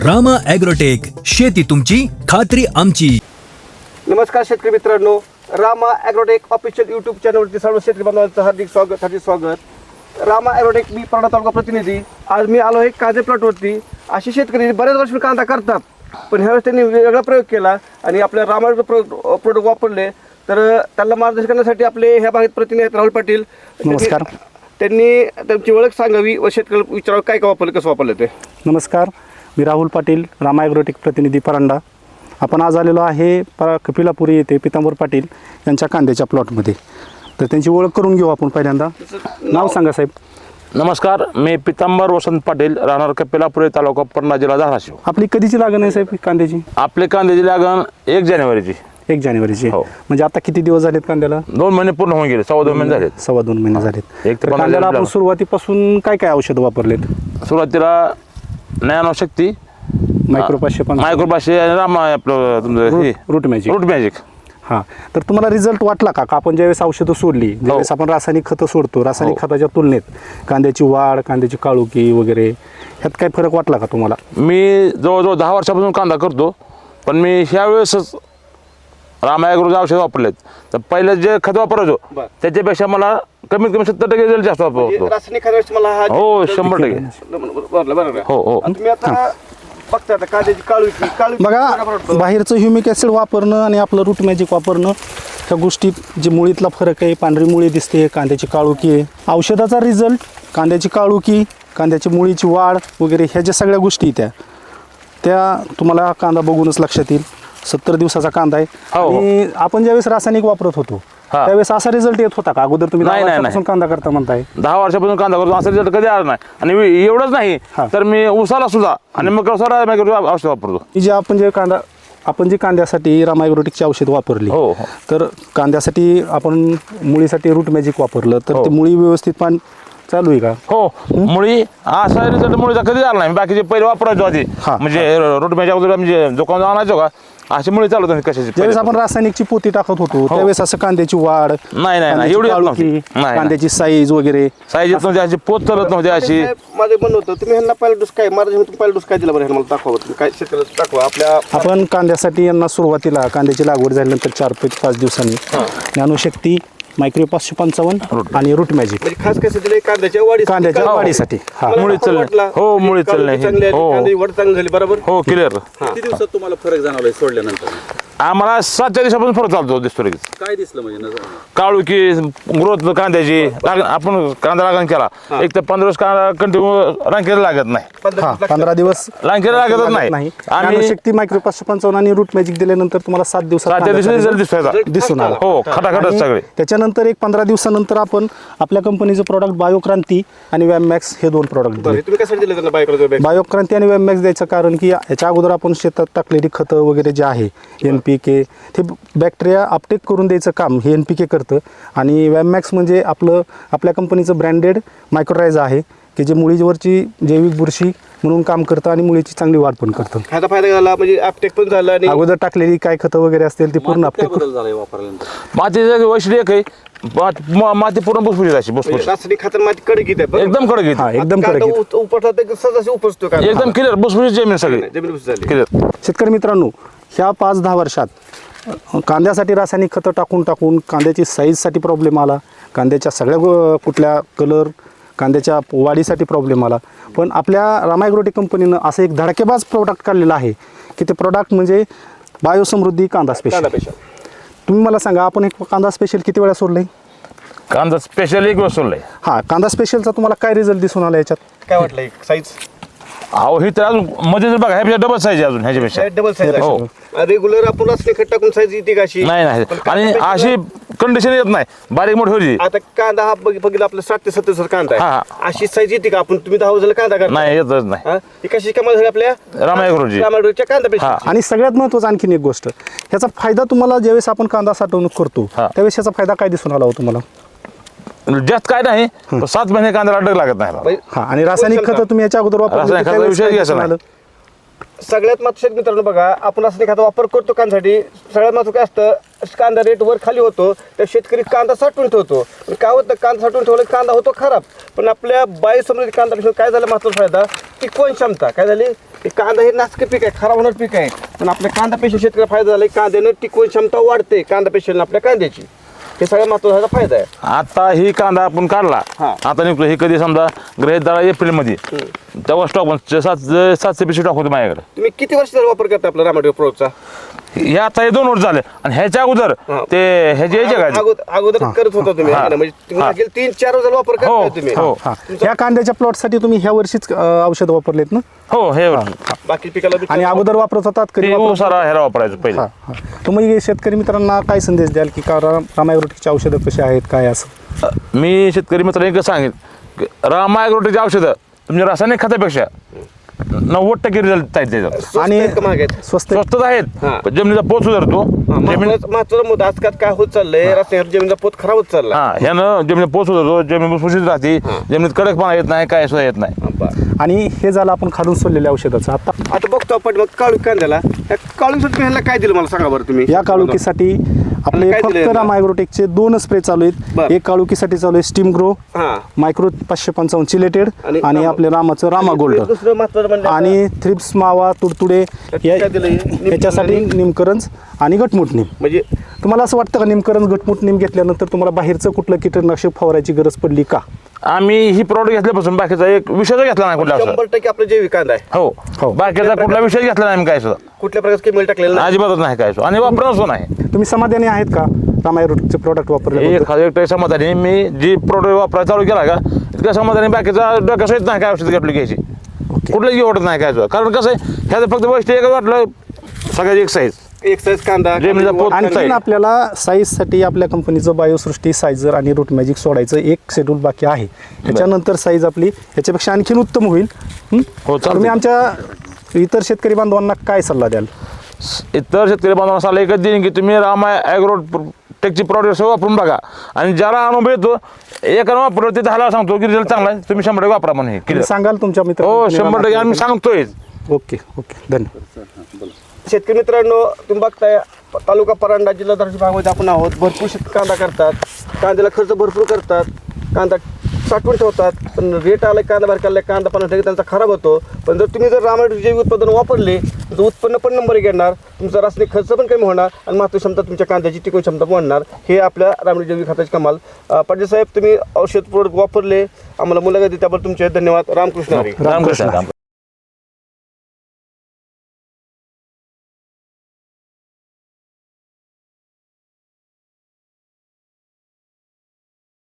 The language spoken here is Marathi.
रामा ॲग्रोटेक, शेती तुमची खात्री आमची. नमस्कार शेतकरी मित्रांनो, रामा ॲग्रोटेक ऑफिशियल यूट्यूब चॅनलवरती सर्व शेतकरी बांधवांचं हार्दिक स्वागत. रामा ॲग्रोटेक, मी परडा तालुका प्रतिनिधी. आज मी आलो आहे कांदे प्लॉटवरती. असे शेतकरी बऱ्याच वर्षी कांदा करतात, पण ह्यावेळेस त्यांनी वेगळा प्रयोग केला आणि आपल्या रामा प्रोडक्ट वापरले. तर त्यांना मार्गदर्शन करण्यासाठी आपले ह्या भागात प्रतिनिधी आहेत राहुल पाटील. नमस्कार. त्यांनी त्यांची ओळख सांगावी व शेतकरी विचारावं काय काय वापरलं, कसं वापरलं ते. नमस्कार, मी राहुल पाटील, रामा ॲग्रोटेक प्रतिनिधी परांडा. आपण आज आलेलो आहे कपिलापुरी येथे पितांबर पाटील यांच्या कांद्याच्या प्लॉटमध्ये. तर त्यांची ओळख करून घेऊ आपण. पहिल्यांदा नाव सांगा साहेब. नमस्कार, मी पितांबर वसंत पाटील, राहणार कपिलापुरी, तालुका पन्ना, जिल्हा धाराशिव. आपली कधीची लागण आहे साहेब कांद्याची? आपले कांद्याची लागण 1 जानेवारीची. 1 जानेवारीची. हो. म्हणजे आता किती दिवस झालेत कांद्याला? 2 महिने पूर्ण होऊन गेले, 2.25 महिने झालेत. 2.25 महिने झालेत. एक तर तर कांद्याला आपण सुरुवातीपासून काय काय औषधं वापरलेत? सुरुवातीला नॅनो शक्ती, मायक्रो 500 आणि रामा आपलं तुमचं रूट मॅजिक. Route magic. हां, तर तुम्हाला रिझल्ट वाटला का? आपण ज्यावेळेस औषधं सोडली, ज्यावेळेस आपण रासायनिक खतं सोडतो, रासायनिक खताच्या तुलनेत कांद्याची वाढ, कांद्याची काळुकी वगैरे ह्यात काय फरक वाटला का तुम्हाला? मी जवळजवळ 10 वर्षापासून कांदा करतो, पण मी ह्यावेळेसच रामा ॲग्रोचे औषध वापरलेत. तर पहिलं जे खत वापरायचो त्याच्यापेक्षा मला कमीत कमी 70% रिझल्ट जास्त वापरतो. रासायनिक खतापेक्षा मला हा हो, 100%. बरोबर. हो हो. तुम्ही आता बघता आता कांद्याची काळुकी बघा, बाहेरचं ह्युमिक ॲसिड वापरणं आणि आपलं रूट मॅजिक वापरणं, ह्या गोष्टीत जे मुळीतला फरक आहे, पांढरी मुळी दिसते, कांद्याची काळुकी आहे, औषधाचा रिझल्ट, कांद्याची काळुकी, कांद्याची मुळीची वाढ वगैरे ह्या ज्या सगळ्या गोष्टी त्या तुम्हाला कांदा बघूनच लक्षात येईल. 70 दिवसाचा कांदा आहे. आणि आपण ज्यावेळेस रासायनिक वापरत होतो त्यावेळेस असा रिझल्ट येत होता का? अगोदर तुम्ही 10 वर्षापासून कांदा करता म्हणताय. 10 वर्षापासून कांदा करतो, असा रिझल्ट कधी आला नाही. आणि एवढंच नाही तर मी उसाला सुद्धा आणि मग औषध वापरतो. आपण जी कांद्यासाठी रामा ॲग्रोटेकची औषध वापरली, तर कांद्यासाठी आपण मुळीसाठी रूट मॅजिक वापरलं, तर ते मुळी व्यवस्थित पान चालू आहे का? हो, मुळी असा रिझल्ट मुळीचा कधी आला नाही. बाकीचे पहिले वापरायचो आधी, म्हणजे रूट मॅजिक वगैरे, म्हणजे दुकानात आणायचो का अशी मुळी चालत नाही कशाची. ज्यावेळेस आपण रासायनिक ची पोती टाकत होतो त्यावेळेस असं कांद्याची वाढ नाही एवढी कांद्याची साईज वगैरे साईज नव्हती, अशी पोत चालत नव्हती अशी. माझं म्हणणं होतं, तुम्ही ह्यांना पहिला डोस काय मारा, तुम्ही पहिला डोस काय दिला बरं? मला दाखवा, तुम्ही काय शेतकऱ्याला दाखवा. आपण कांद्यासाठी यांना सुरुवातीला कांद्याची लागवड झाल्यानंतर 4 ते 5 दिवसांनी ज्ञानशक्ती, मायक्रो 555 आणि रूट मॅजिक, म्हणजे खास कसं दिलं कांद्याच्या वाढीसाठी. मुळी चालली. हो, मुळी चालली. कांद्याची वाढ चांगली झाली. बरोबर. हो, क्लिअर. किती दिवसात तुम्हाला फरक जाणवलाय सोडल्यानंतर? आम्हाला 7 दिवसापासून फरक चालतो दिसतो. काय दिसलं म्हणजे काळुकी, ग्रोथ कांद्याची, आपण कांदा लागण केला एक तर 15 दिवस कांदा कंटिन्यू रांकेला लागत नाही. 15 दिवस रांकेला लागतच नाही. आणि शक्ती मायक्रो 555 आणि रूट मॅजिक दिल्यानंतर तुम्हाला 7 दिवसात दिसून आला. हो, खटाखटच सगळे. त्याच्यानंतर एक 15 दिवसानंतर आपण आपल्या कंपनीचं प्रॉडक्ट बायोक्रांती आणि वॅममॅक्स हे 2 प्रॉडक्ट दिले. तुम्ही कशासाठी दिलं त्यांना बायोक्रांती आणि वॅममॅक्स द्यायचं कारण की याच्या अगोदर आपण शेतात टाकलेली खतं वगैरे जे आहे NPK, ते बॅक्टेरिया अपटेक करून द्यायचं काम हे NPK करतं. आणि वॅममॅक्स म्हणजे आपल्या कंपनीचं ब्रँडेड मायक्रोरायझा आहे की जे मुळीवरची जैविक बुरशी म्हणून काम करतं आणि मुळीची चांगली वाढ पण करतं. ह्याचा फायदा झाला, म्हणजे अपटेक पण झाला आणि अगोदर टाकलेली काय खतं वगैरे असतील ती पूर्ण अपटेक. मातीचं वैशिष्ट्य एक आहे, माती पूर्ण भुसभुशीत अशी भुसभुशीत. रासायनिक खत माती कडक येते, एकदम कडक येते. एकदम कडक उपटला तर सहज उपजतो का? एकदम क्लिअर भुसभुशीत जमीन सगळी क्लिअर. शेतकरी मित्रांनो, ह्या 5-10 वर्षात कांद्यासाठी रासायनिक खतं टाकून कांद्याची साईजसाठी प्रॉब्लेम आला, कांद्याच्या सगळ्या कुठल्या कलर, कांद्याच्या वाढीसाठी प्रॉब्लेम आला. पण आपल्या रामा ॲग्रोटेक कंपनीनं असं एक धडकेबाज प्रोडक्ट काढलेलं आहे की ते प्रोडक्ट म्हणजे बायोसमृद्धी कांदा स्पेशल. तुम्ही मला सांगा, आपण एक कांदा स्पेशल किती वेळा सोडलंय? कांदा स्पेशल 1 वर्ष सोडलाय. हां, कांदा स्पेशलचा तुम्हाला काय रिझल्ट दिसून आला याच्यात? काय वाटलं साईज? अहो, ही तर अजून मध्ये जर बघा ह्यापेक्षा डबल साईज आहे अजून ह्याच्यापेक्षा. Double size. हो, रेग्युलर आपण रासायनिक खत टाकून साईज येते का अशी? नाही. आणि अशी कंडिशन येत नाही, बारीक मोठी होती. आता कांदा हा बघितला आपला 60 ते 70 कांदा आहे, अशी साईज येते का? आपण तुम्ही 10 वर्षाला कांदा करता नाही, येतच नाही. ही कशी कमाल झाली आपल्या रामा ॲग्रोची कांदा. आणि सगळ्यात महत्त्वाचं आणखीन एक गोष्ट, ह्याचा फायदा तुम्हाला ज्यावेळेस आपण कांदा साठवणूक करतो त्यावेळेस ह्याचा फायदा काय दिसून आला हो तुम्हाला? जास्त काय नाही, 7 महिने कांद्याला अडक लागत नाही. आणि रासायनिक खतं तुम्ही याच्या अगोदर वापरलं, सगळ्यात महत्त्वाचं मित्रांनो बघा, आपण असं एखादा वापर करतो कांद्यासाठी, सगळ्यात महत्त्वाचं काय असतं, कांदा रेट वर खाली होतो तर शेतकरी कांदा साठवून ठेवतो. पण काय होतं, कांदा साठवून ठेवलं कांदा होतो खराब. पण आपल्या बायोसमृद्धी कांदा काय झालं महत्त्वाचा फायदा, टिकवण क्षमता काय झाली, कांदा हे नाशक पीक आहे, खराब होणार पीक आहे. पण आपल्या कांदा पेशी शेतकरी फायदा झाला, कांद्यानं टिकवण क्षमता वाढते, कांदा पेशीनं आपल्या कांद्याची. हे सगळ्यात महत्त्वाचा फायदा आहे. आता ही कांदा आपण काढला, हा. आता निघतो हे कधी समजा ग्रहित धरा एप्रिलमध्ये, तेव्हा स्टॉक पण 700 पिशवी स्टॉक होतो माझ्याकडे. तुम्ही किती वर्ष वापर करता आपला रामायण प्रोचा? हे आता हे 2 वर्ष झाले आणि ह्याच्या अगोदर हा. ते ह्याचे यायचे काय अगोदर करत होता तुम्ही, हा. म्हणजे तुम्ही हा. मागील 3-4 वर्षाला वापर हो, करताय तुम्ही. हो. हा ह्या कांद्याच्या प्लॉटसाठी तुम्ही ह्या वर्षीच औषध वापरलेत ना? हो हे बाकी पिकाला बी- आणि अगोदर वापरत होतात कधी वापरत होतात? सारा ह्याला वापरायचं पहिले. हा, हा. तुम्ही शेतकरी मित्रांना काय संदेश द्याल की रामायग्रोटेकची औषधं कशी आहेत काय असं? मी शेतकरी मित्रांनी एकच सांगेन की रामायग्रोटेकची औषधं तुमच्या रासायनिक खतापेक्षा 90% रिझल्ट आहेत त्याच्यात. स्वस्त आणि आहेत का महाग आहेत? स्वस्त स्वस्तच आहेत, हा. पण जमिनीचा पोत सुधारतो. जमीन महत्वाचा मुद्दा आजकाल काय होत चाललंय, रासायनिक जमिनीचा पोत खराब होत चालला. हा ह्यानं जमिनीत पोत सुधारतो, जमीन सुशीत राहते, जमिनीत कडकपणा येत नाही, काय सुद्धा येत नाही. आणि हे झालं आपण खालून सोडलेल्या औषधाचं. आता बघतो आपण मग काळू कांद्याला, त्या काळूसाठी ह्याला काय दिलं मला सांगा बरं तुम्ही. या काळुकीसाठी आपले काय दिलं फक्त याला? रामायग्रोटेकचे 2 स्प्रे चालू आहेत. बरं. एक काळुकीसाठी चालू आहे स्टीम ग्रो, हा. मायक्रो 555 चिलेटेड आणि आणि रामा. आपले रामाचं रामा गोल्ड. दुसरं महत्वाचं म्हणजे आणि थ्रिप्स मावा तुडतुडे काय दिलं हे? याच्यासाठी निमकरंज आणि गटमुट निम. म्हणजे तुम्हाला असं वाटतं का निमकरंज गटमुट निम घेतल्यानंतर तुम्हाला बाहेरचं कुठलं कीटकनाशक फवारायची गरज पडली का? आम्ही ही प्रॉडक्ट घेतल्यापासून बाकीचा एक विषयच घेतला नाही कुठला. 100% आपला जैविक कांदा आहे. हो हो. बाकीचा कुठला विषय घेतला नाही मी काय सुद्धा, कुठल्या प्रकारचं केमिकल टाकलेलं नाही. अजिबातच नाही काय सुद्धा, आणि वापरच नाही. तुम्ही समाधानी आहेत का रामायग्रोटेकचे प्रॉडक्ट वापरले? एक समाधानी मी जी प्रोडक्ट वापरायला चालू केला का इतक्या समाधानी बाकीचा डोक्यास येत नाही काय औषध घेतली घ्यायची, कुठलंही वाटत नाही काय सुद्धा. कारण कसं आहे ह्याचं फक्त वैशिष्ट्य एकच वाटलं, सगळ्याची एक साईज, एक साईज कांदा जमिनीचा पोत आणखी साईज. आपल्याला साईजसाठी आपल्या कंपनीचं बायोसृष्टी सायझर आणि रूट मॅजिक सोडायचं एक शेड्यूल बाकी आहे. त्याच्यानंतर साईज आपली ह्याच्यापेक्षा आणखीन उत्तम होईल. हो, चालतंय. तुम्ही आमच्या इतर शेतकरी बांधवांना काय सल्ला द्याल? इतर शेतकरी बांधवांना सल्ला एकच देईन की तुम्ही रामा ॲग्रोटेकची प्रॉडक्ट वापरून बघा, आणि ज्याला अनुभव येतो एका वापरलं तिथे हाला सांगतो की रिझल्ट चांगला आहे, तुम्ही 100% वापरा म्हणून हे तुम्ही सांगाल तुमच्या मित्र? हो 100% आम्ही सांगतोय. ओके ओके, धन्यवाद. शेतकरी मित्रांनो, तुम्ही बघताय तालुका परांडा जिल्हा धाराशिव भागामध्ये आपण आहोत. भरपूर शेतकरी कांदा करतात, कांद्याला खर्च भरपूर करतात, कांदा साठवून ठेवतात. पण रेट आला कांदा बाहेर काढला कांदा 50% त्यांचा खराब होतो. पण जर तुम्ही जर रामायण जैविक उत्पादन वापरले तर उत्पन्न पण नंबर येणार, तुमचा रासायनिक खर्च पण कमी होणार आणि मात्र क्षमता तुमच्या कांद्याची टिकवून क्षमता वाढणार. हे आपल्या रामायण जैविक खताची कमाल. पाटील साहेब, तुम्ही औषध प्रोडक्ट वापरले, आम्हाला मुलाखत दिली त्याबद्दल तुमचे धन्यवाद. रामकृष्ण हरी. रामकृष्ण.